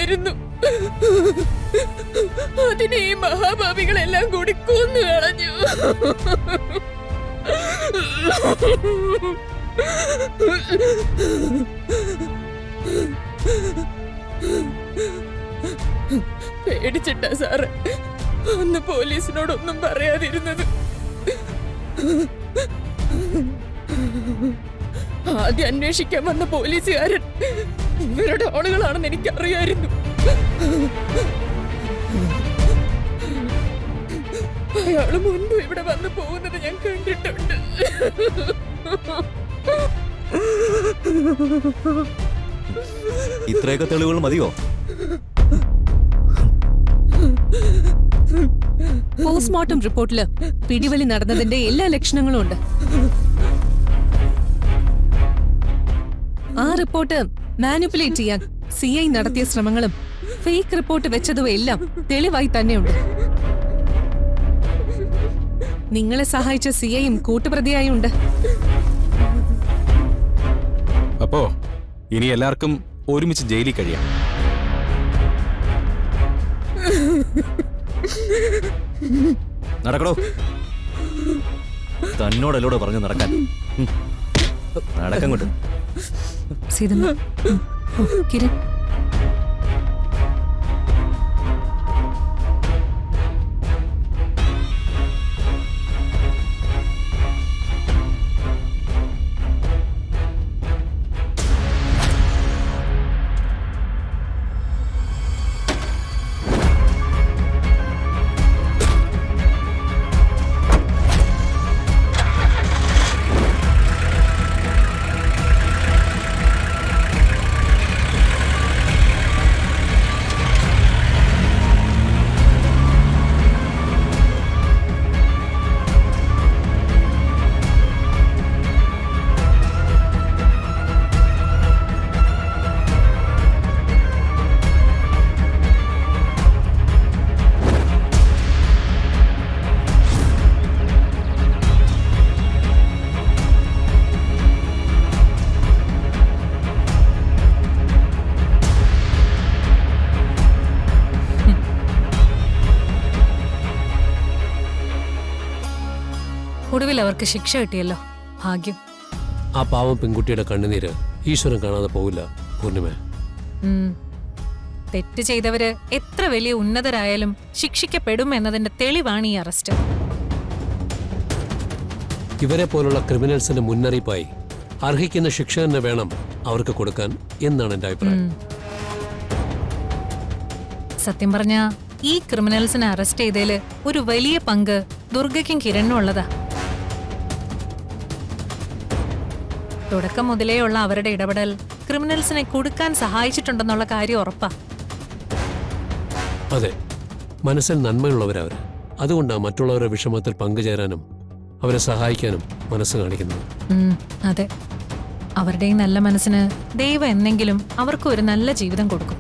ഉണ്ടായിരുന്നു. അതിനെ ഈ മഹാഭാവികളെല്ലാം കൂടി കൊന്നു കളഞ്ഞു. പേടിച്ചിട്ടാ സാറ് അന്ന് പോലീസിനോടൊന്നും പറയാതിരുന്നത്. ആദ്യം അന്വേഷിക്കാൻ വന്ന പോലീസുകാരൻ ഇവരുടെ ആളുകളാണെന്ന് എനിക്കറിയായിരുന്നു. അയാള് മുൻപ് ഇവിടെ വന്നു പോകുന്നത് ഞാൻ കണ്ടിട്ടുണ്ട്. ഇത്രയൊക്കെ തെളിവുകൾ മതിയോ? പോസ്റ്റ്മോർട്ടം റിപ്പോർട്ടില് പിടിവലി നടന്നതിന്റെ എല്ലാ ലക്ഷണങ്ങളും ഉണ്ട്. ആ റിപ്പോർട്ട് മാനിപ്പുലേറ്റ് ചെയ്യാൻ CI നടത്തിയ ശ്രമങ്ങളും ഫേക്ക് റിപ്പോർട്ട് വെച്ചതും എല്ലാം തെളിവായി തന്നെയുണ്ട്. നിങ്ങളെ സഹായിച്ച CIയും കൂട്ടുപ്രതിയായി ഉണ്ട്. അപ്പോ ഇനി എല്ലാവർക്കും ഒരുമിച്ച് ജയിലിൽ കഴിയാം. നടക്കടോ. തന്നോടല്ലോടെ പറഞ്ഞു നടക്കാൻ. നടക്കങ്ങോട്ട്. സീതമ്മ, കിരൺ, ഒടുവിൽ അവർക്ക് ശിക്ഷ കിട്ടിയല്ലോ. ഭാഗ്യം. ആ പാവം പെൺകുട്ടിയുടെ കണ്ണുനീര് ഈശ്വരൻ കാണാതെ പോവില്ല പൂർണിമ. തെറ്റ് ചെയ്തവര് എത്ര വലിയ ഉന്നതരായാലും ശിക്ഷിക്കപ്പെടും എന്നതിന്റെ തെളിവാണ് ഈ അറസ്റ്റ്. ഇവരെ പോലുള്ള ക്രിമിനൽസിന് മുന്നറിയിപ്പായി അർഹിക്കുന്ന ശിക്ഷ തന്നെ വേണം അവർക്ക് കൊടുക്കാൻ എന്നാണ് എന്റെ അഭിപ്രായം. സത്യം പറഞ്ഞ ഈ ക്രിമിനൽസിനെ അറസ്റ്റ് ചെയ്തതില് ഒരു വലിയ പങ്ക് ദുർഗയ്ക്കും കിരണിനും ഉള്ളതാ. തുടക്കം മുതലേ ഉള്ള അവരുടെ ഇടപെടൽ ക്രിമിനൽസിനെ കൊടുക്കാൻ സഹായിച്ചിട്ടുണ്ടെന്നുള്ള കാര്യം ഉറപ്പാ. അതെ, മനസ്സിൽ നന്മയുള്ളവരവര്. അതുകൊണ്ടാണ് മറ്റുള്ളവരുടെ വിഷമത്തിൽ പങ്കുചേരാനും അവരെ സഹായിക്കാനും മനസ്സ് കാണിക്കുന്നത്. അതെ, അവരുടെ ഈ നല്ല മനസ്സിന് ദൈവം എന്നെങ്കിലും അവർക്ക് ഒരു നല്ല ജീവിതം കൊടുക്കും.